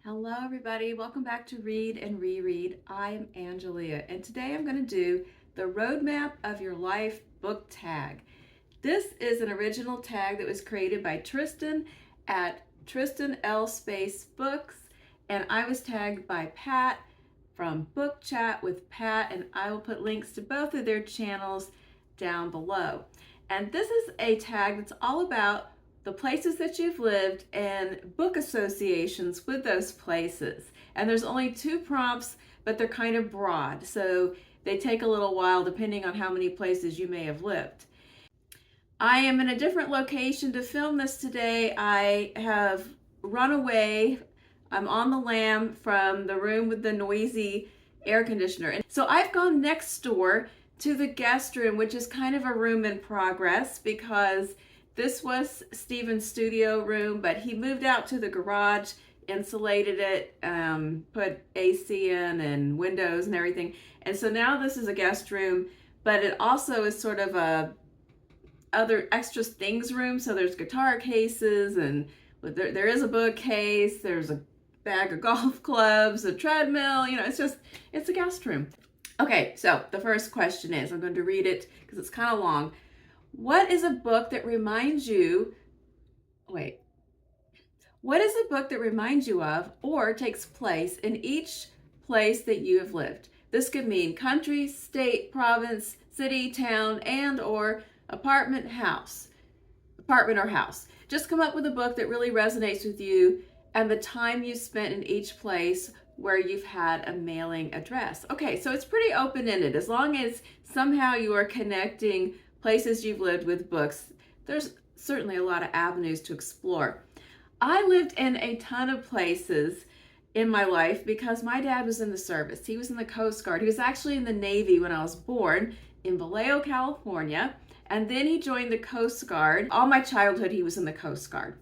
Hello everybody, welcome back to Read and Reread. I'm Angelia and today I'm going to do the Roadmap of Your Life book tag. This is an original tag that was created by Tristan at Tristan L-Space-Books, and I was tagged by Pat from Book Chat with Pat, and I will put links to both of their channels down below. And this is a tag that's all about the places that you've lived and book associations with those places. And there's only 2 prompts, but they're kind of broad, so they take a little while depending on how many places you may have lived. I am in a different location to film this today. I have run away. I'm on the lam from the room with the noisy air conditioner. And so I've gone next door to the guest room, which is kind of a room in progress because this was Steven's studio room, but he moved out to the garage, insulated it, put AC in and windows and everything. And so now this is a guest room, but it also is sort of a other extra things room. So there's guitar cases, and there is a bookcase, there's a bag of golf clubs, a treadmill, it's a guest room. Okay, so the first question is, I'm going to read it because it's kind of long. What is a book that reminds you of or takes place in each place that you have lived? This could mean country, state, province, city, town, and or apartment or house. Just come up with a book that really resonates with you and the time you spent in each place where you've had a mailing address. Okay, so it's pretty open-ended. As long as somehow you are connecting places you've lived with books, there's certainly a lot of avenues to explore. I lived in a ton of places in my life because my dad was in the service. He was in the Coast Guard. He was actually in the Navy when I was born in Vallejo, California, and then he joined the Coast Guard. All my childhood, he was in the Coast Guard.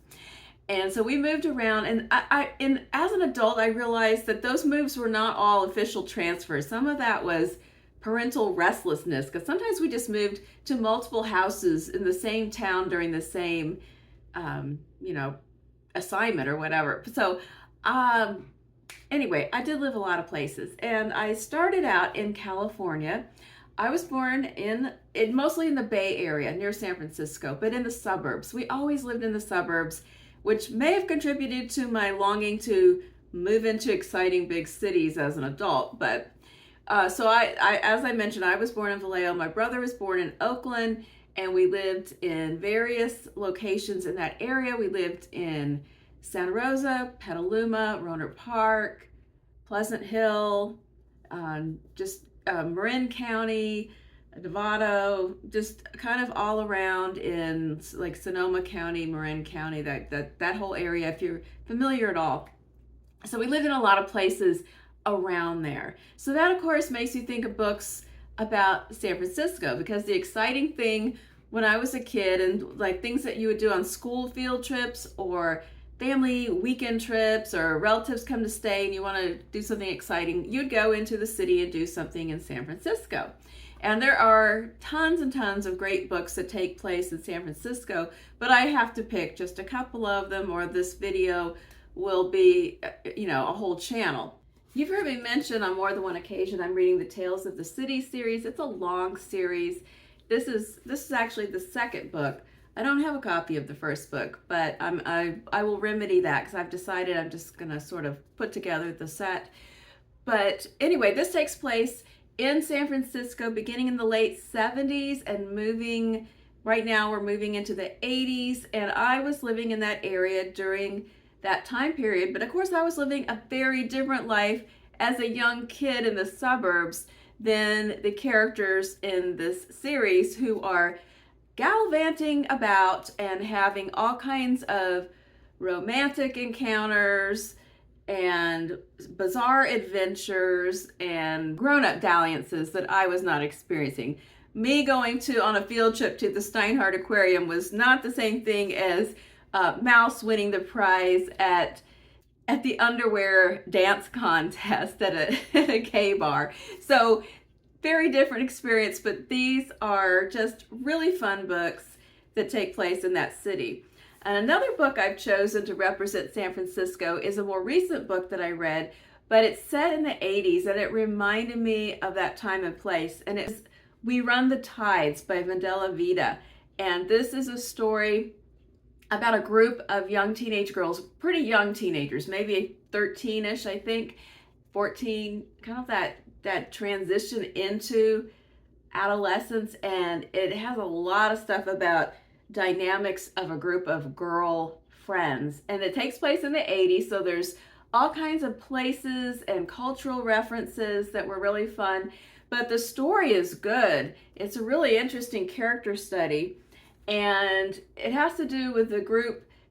And so we moved around, and as an adult, I realized that those moves were not all official transfers. Some of that was parental restlessness, because sometimes we just moved to multiple houses in the same town during the same, assignment or whatever. So anyway, I did live a lot of places, and I started out in California. I was born mostly in the Bay Area near San Francisco, but in the suburbs. We always lived in the suburbs, which may have contributed to my longing to move into exciting big cities as an adult. But so as I mentioned, I was born in Vallejo. My brother was born in Oakland, and we lived in various locations in that area. We lived in Santa Rosa, Petaluma, Rohnert Park, Pleasant Hill, Marin County, Novato, just kind of all around in like Sonoma County, Marin County, that whole area, if you're familiar at all. So we lived in a lot of places around there. So that of course makes you think of books about San Francisco, because the exciting thing when I was a kid, and like things that you would do on school field trips or family weekend trips, or relatives come to stay and you want to do something exciting, you'd go into the city and do something in San Francisco. And there are tons and tons of great books that take place in San Francisco, but I have to pick just a couple of them, or this video will be, a whole channel. You've heard me mention on more than one occasion I'm reading the Tales of the City series. It's a long series. This is actually the second book. I don't have a copy of the first book, but I will remedy that because I've decided I'm just going to sort of put together the set. But anyway, this takes place in San Francisco beginning in the late 70s and right now we're moving into the 80s, and I was living in that area during that time period. But of course I was living a very different life as a young kid in the suburbs than the characters in this series, who are gallivanting about and having all kinds of romantic encounters and bizarre adventures and grown-up dalliances that I was not experiencing. Me going on a field trip to the Steinhardt Aquarium was not the same thing as Mouse winning the prize at the underwear dance contest at a gay bar. So very different experience, but these are just really fun books that take place in that city. And another book I've chosen to represent San Francisco is a more recent book that I read, but it's set in the 80s and it reminded me of that time and place. And it's We Run the Tides by Vendela, Vida. And this is a story about a group of young teenage girls, pretty young teenagers, maybe 13-ish, I think, 14, kind of that transition into adolescence. And it has a lot of stuff about dynamics of a group of girl friends. And it takes place in the 80s, so there's all kinds of places and cultural references that were really fun. But the story is good. It's a really interesting character study. And it has to do with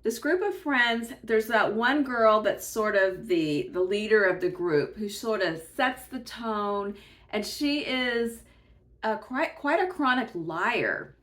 this group of friends. There's that one girl that's sort of the leader of the group who sort of sets the tone. And she is quite a chronic liar.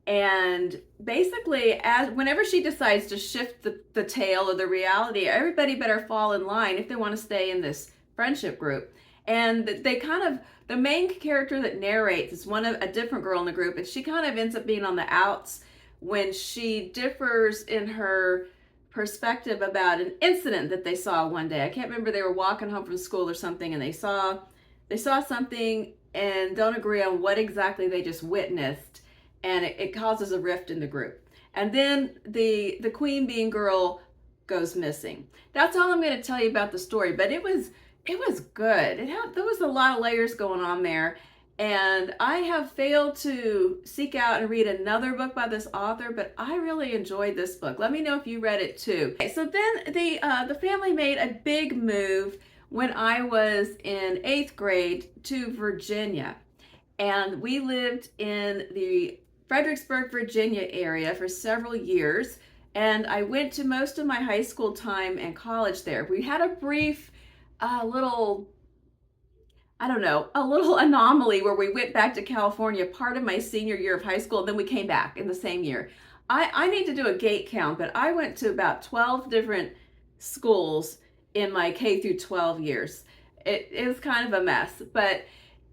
And basically, whenever she decides to shift the tale or the reality, everybody better fall in line if they want to stay in this friendship group. And the main character that narrates is a different girl in the group, and she kind of ends up being on the outs when she differs in her perspective about an incident that they saw one day. I can't remember, they were walking home from school or something, and they saw something and don't agree on what exactly they just witnessed. And it causes a rift in the group. And then the queen being girl goes missing. That's all I'm going to tell you about the story, but it was good. There was a lot of layers going on there. And I have failed to seek out and read another book by this author, but I really enjoyed this book. Let me know if you read it too. Okay, so then the family made a big move when I was in 8th grade to Virginia. And we lived in the Fredericksburg, Virginia area for several years, and I went to most of my high school time and college there. We had a brief little anomaly where we went back to California part of my senior year of high school, and then we came back in the same year. I need to do a gate count, but I went to about 12 different schools in my K through 12 years. It was kind of a mess, but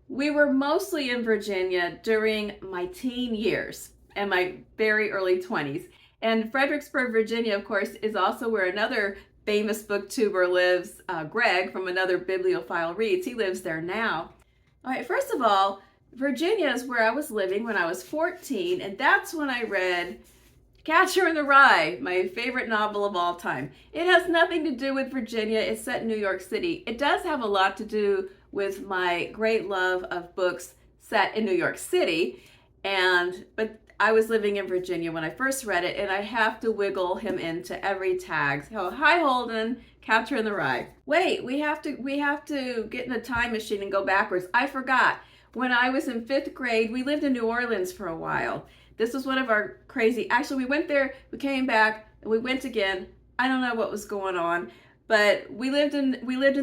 we were mostly in Virginia during my teen years and my very early 20s. And Fredericksburg, Virginia, of course, is also where another famous booktuber lives, Greg from Another Bibliophile Reads. He lives there now. All right, first of all, Virginia is where I was living when I was 14, and that's when I read Catcher in the Rye, my favorite novel of all time. It has nothing to do with Virginia. It's set in New York City. It does have a lot to do with my great love of books set in New York City, but I was living in Virginia when I first read it, and I have to wiggle him into every tag. So, hi Holden, Catcher in the Rye. Wait, we have to get in a time machine and go backwards. I forgot. When I was in 5th grade, we lived in New Orleans for a while. This was one of our actually we went there, we came back, and we went again. I don't know what was going on. But we lived in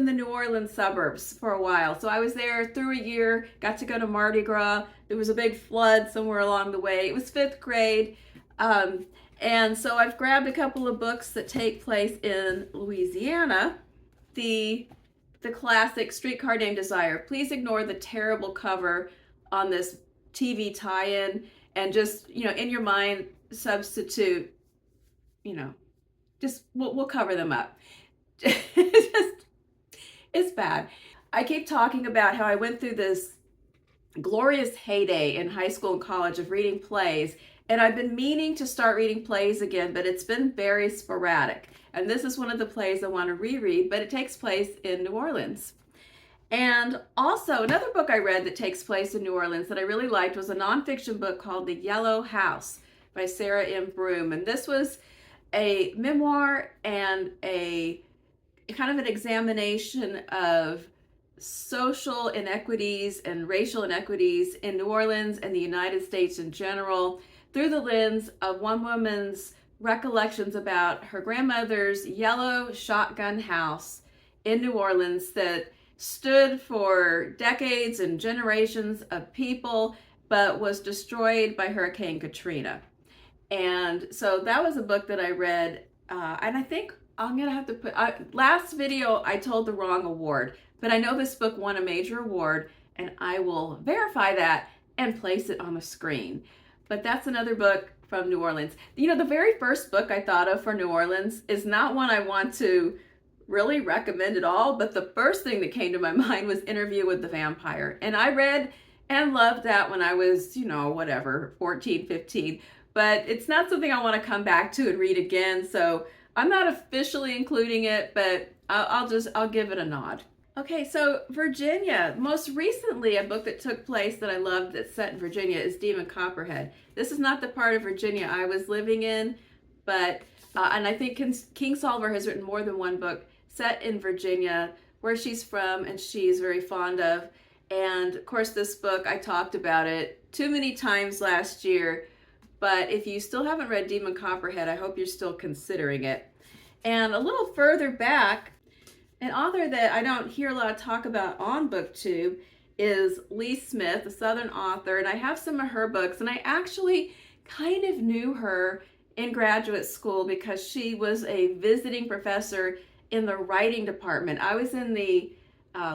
the New Orleans suburbs for a while. So I was there through a year, got to go to Mardi Gras. There was a big flood somewhere along the way. It was 5th grade. And so I've grabbed a couple of books that take place in Louisiana. The classic Streetcar Named Desire. Please ignore the terrible cover on this TV tie-in and just, in your mind, substitute, just we'll cover them up. It's bad. I keep talking about how I went through this glorious heyday in high school and college of reading plays, and I've been meaning to start reading plays again, but it's been very sporadic. And this is one of the plays I want to reread, but it takes place in New Orleans. And also, another book I read that takes place in New Orleans that I really liked was a nonfiction book called The Yellow House by Sarah M. Broom. And this was a memoir and a kind of an examination of social inequities and racial inequities in New Orleans and the United States in general through the lens of one woman's recollections about her grandmother's yellow shotgun house in New Orleans that stood for decades and generations of people, but was destroyed by Hurricane Katrina. And so that was a book that I read, and I think I'm gonna have to put, last video I told the wrong award, but I know this book won a major award, and I will verify that and place it on the screen. But that's another book from New Orleans. You know, the very first book I thought of for New Orleans is not one I want to really recommend at all, but the first thing that came to my mind was Interview with the Vampire. And I read and loved that when I was, you know, whatever, 14, 15. But it's not something I want to come back to and read again. So I'm not officially including it, but I'll give it a nod. Okay, so Virginia. Most recently, a book that took place that I loved that's set in Virginia is Demon Copperhead. This is not the part of Virginia I was living in, but, and I think Kingsolver has written more than one book set in Virginia, where she's from and she's very fond of. And of course, this book, I talked about it too many times last year, but if you still haven't read Demon Copperhead, I hope you're still considering it. And a little further back, an author that I don't hear a lot of talk about on BookTube is Lee Smith, a Southern author, and I have some of her books, and I actually kind of knew her in graduate school because she was a visiting professor in the writing department. I was in the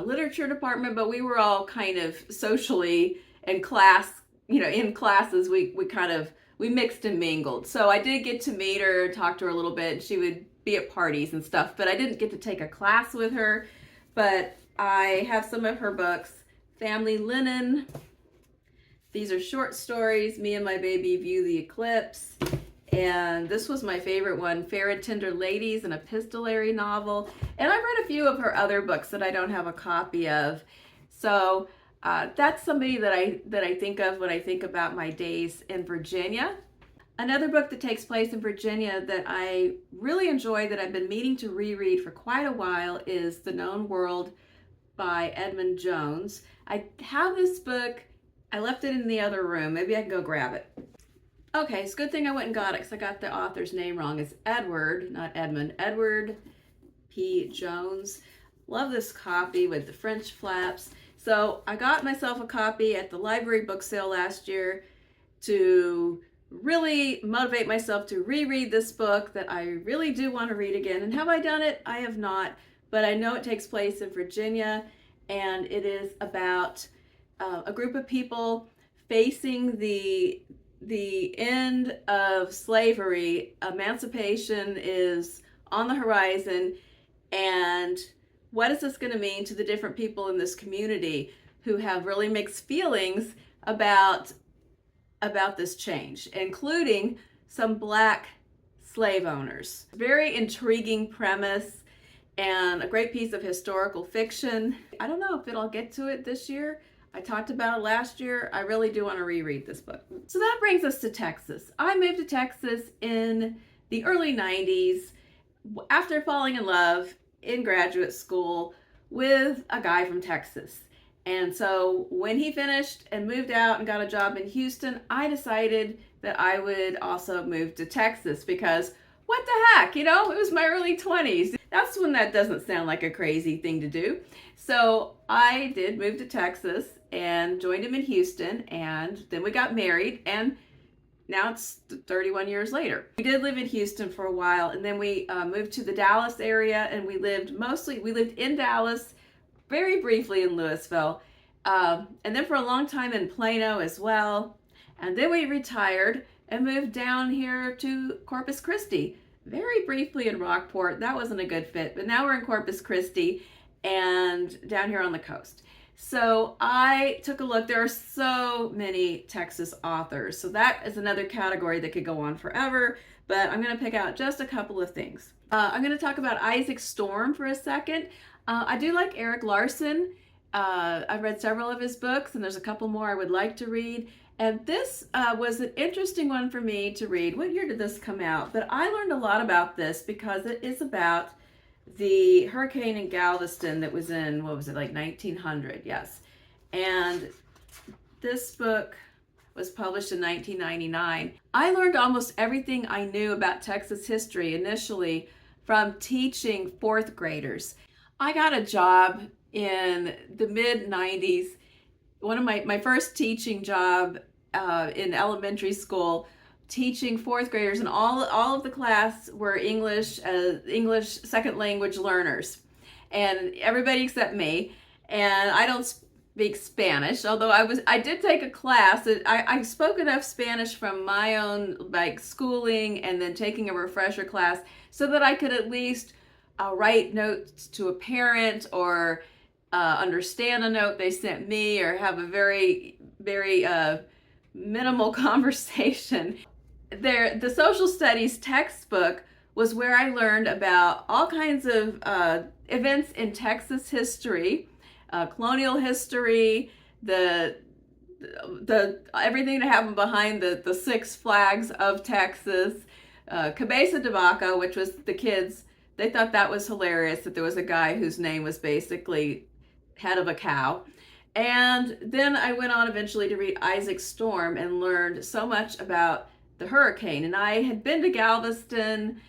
literature department, but we were all kind of socially in class, you know, in classes, we mixed and mingled. So I did get to meet her, talk to her a little bit. She would be at parties and stuff, but I didn't get to take a class with her. But I have some of her books. Family Linen. These are short stories. Me and My Baby View the Eclipse. And this was my favorite one, Fair and Tender Ladies, an epistolary novel. And I've read a few of her other books that I don't have a copy of. So that's somebody that I think of when I think about my days in Virginia. Another book that takes place in Virginia that I really enjoy, that I've been meaning to reread for quite a while, is The Known World by Edmund Jones. I have this book. I left it in the other room. Maybe I can go grab it. Okay, it's a good thing I went and got it because I got the author's name wrong. It's Edward, not Edmund. Edward P. Jones. Love this copy with the French flaps. So I got myself a copy at the library book sale last year to really motivate myself to reread this book that I really do want to read again. And have I done it? I have not, but I know it takes place in Virginia, and it is about a group of people facing the end of slavery. Emancipation is on the horizon, and what is this going to mean to the different people in this community who have really mixed feelings about this change, including some Black slave owners. Very intriguing premise and a great piece of historical fiction. I don't know if I'll get to it this year. I talked about it last year. I really do want to reread this book. So that brings us to Texas. I moved to Texas in the early 90s after falling in love in graduate school with a guy from Texas. And so when he finished and moved out and got a job in Houston, I decided that I would also move to Texas because what the heck, you know, it was my early 20s. That's when that doesn't sound like a crazy thing to do. So I did move to Texas and joined him in Houston, and then we got married, and now it's 31 years later. We did live in Houston for a while, and then we moved to the Dallas area, and we lived in Dallas, very briefly in Louisville, and then for a long time in Plano as well. And then we retired and moved down here to Corpus Christi, very briefly in Rockport. That wasn't a good fit, but now we're in Corpus Christi and down here on the coast. So I took a look. There are so many Texas authors. So that is another category that could go on forever, but I'm going to pick out just a couple of things. I'm going to talk about Isaac Storm for a second. I do like Eric Larson. I've read several of his books, and there's a couple more I would like to read. And this was an interesting one for me to read. What year did this come out? But I learned a lot about this because it is about the hurricane in Galveston that was in, what was it, like 1900? Yes. And this book was published in 1999. I learned almost everything I knew about Texas history initially from teaching fourth graders. I got a job in the mid-90s. One of my first teaching job in elementary school, teaching fourth graders, and all of the class were English second language learners, and everybody except me. And I don't speak Spanish, although I did take a class. I spoke enough Spanish from my own like schooling and then taking a refresher class so that I could at least write notes to a parent or understand a note they sent me or have a very, very minimal conversation. The social studies textbook was where I learned about all kinds of events in Texas history, colonial history, the everything that happened behind the Six Flags of Texas, Cabeza de Vaca, which was the kids. They thought that was hilarious that there was a guy whose name was basically head of a cow. And then I went on eventually to read Isaac Storm and learned so much about the hurricane. And I had been to Galveston.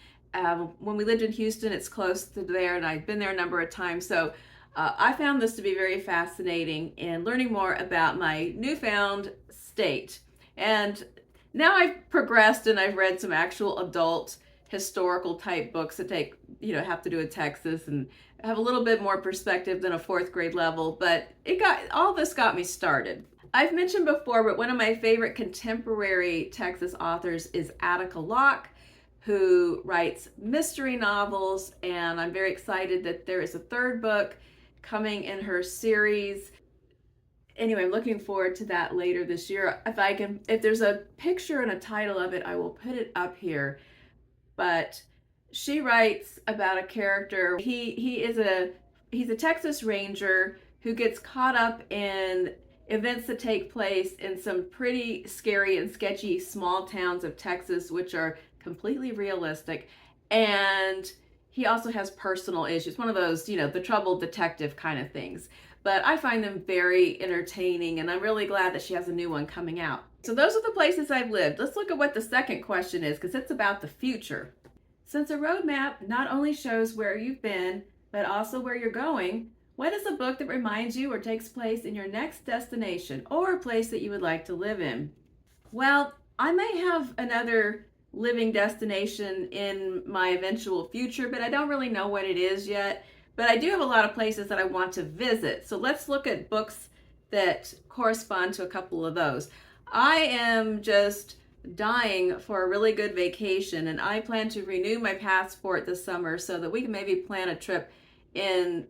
When we lived in Houston, it's close to there, and I've been there a number of times. So I found this to be very fascinating in learning more about my newfound state. And now I've progressed and I've read some actual adult historical type books that have to do with Texas and have a little bit more perspective than a fourth grade level, but all this got me started. I've mentioned before, but one of my favorite contemporary Texas authors is Attica Locke, who writes mystery novels, and I'm very excited that there is a third book coming in her series. Anyway, I'm looking forward to that later this year. If there's a picture and a title of it, I will put it up here. But she writes about a character. He's a Texas Ranger who gets caught up in events that take place in some pretty scary and sketchy small towns of Texas, which are completely realistic. And he also has personal issues, one of those, the troubled detective kind of things. But I find them very entertaining, and I'm really glad that she has a new one coming out. So those are the places I've lived. Let's look at what the second question is, because it's about the future. Since a roadmap not only shows where you've been, but also where you're going, what is a book that reminds you or takes place in your next destination or a place that you would like to live in? Well, I may have another living destination in my eventual future, but I don't really know what it is yet. But I do have a lot of places that I want to visit. So let's look at books that correspond to a couple of those. I am just dying for a really good vacation, and I plan to renew my passport this summer so that we can maybe plan a trip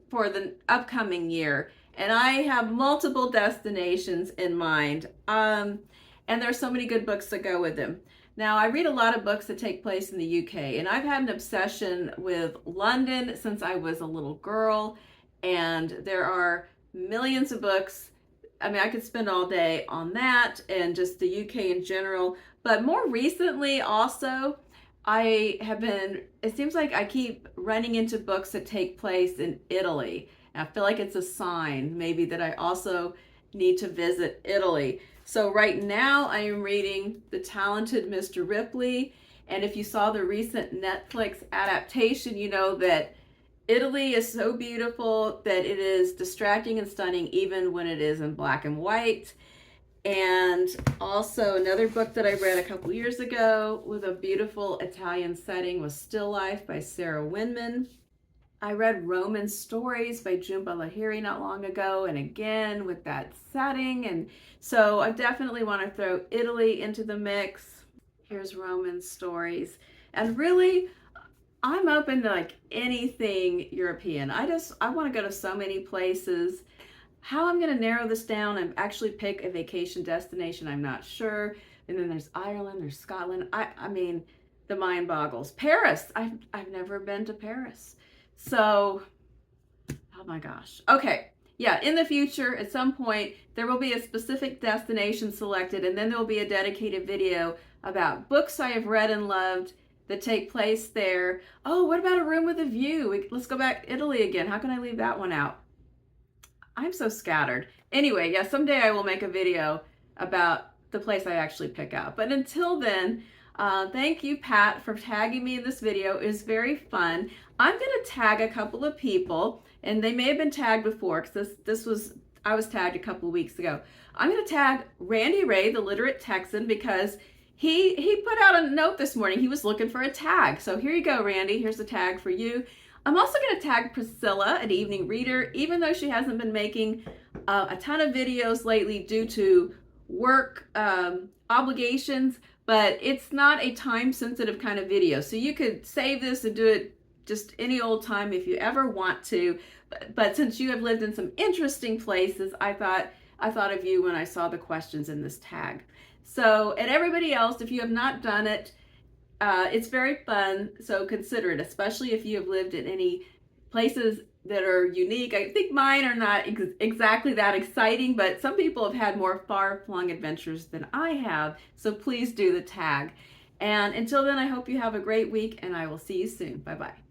for the upcoming year. And I have multiple destinations in mind, and there's so many good books that go with them. Now, I read a lot of books that take place in the UK, and I've had an obsession with London since I was a little girl, and there are millions of books. I mean, I could spend all day on that and just the UK in general. But more recently also, it seems like I keep running into books that take place in Italy. And I feel like it's a sign maybe that I also need to visit Italy. So right now I am reading The Talented Mr. Ripley. And if you saw the recent Netflix adaptation, you know that Italy is so beautiful that it is distracting and stunning even when it is in black and white. And also another book that I read a couple years ago with a beautiful Italian setting was Still Life by Sarah Winman. I read Roman Stories by Jhumpa Lahiri not long ago, and again with that setting. And so I definitely want to throw Italy into the mix. Here's Roman Stories. And really, I'm open to like anything European. I want to go to so many places. How I'm going to narrow this down and actually pick a vacation destination, I'm not sure. And then there's Ireland, there's Scotland. I mean, the mind boggles. Paris. I've never been to Paris. So, oh my gosh. Okay. Yeah, in the future, at some point, there will be a specific destination selected, and then there will be a dedicated video about books I have read and loved that take place there. Oh, what about A Room with a View? Let's go back to Italy again. How can I leave that one out? I'm so scattered. Anyway, yeah, someday I will make a video about the place I actually pick out. But until then, thank you, Pat, for tagging me in this video. It was very fun. I'm going to tag a couple of people, and they may have been tagged before because I was tagged a couple of weeks ago. I'm going to tag Randy Ray, the literate Texan, because he put out a note this morning. He was looking for a tag. So here you go, Randy. Here's the tag for you. I'm also going to tag Priscilla, an evening reader, even though she hasn't been making a ton of videos lately due to work obligations, but it's not a time sensitive kind of video. So you could save this and do it just any old time if you ever want to. But since you have lived in some interesting places, I thought of you when I saw the questions in this tag. So, and everybody else, if you have not done it, it's very fun. So consider it, especially if you have lived in any places that are unique. I think mine are not exactly that exciting, but some people have had more far-flung adventures than I have. So please do the tag. And until then, I hope you have a great week, and I will see you soon. Bye-bye.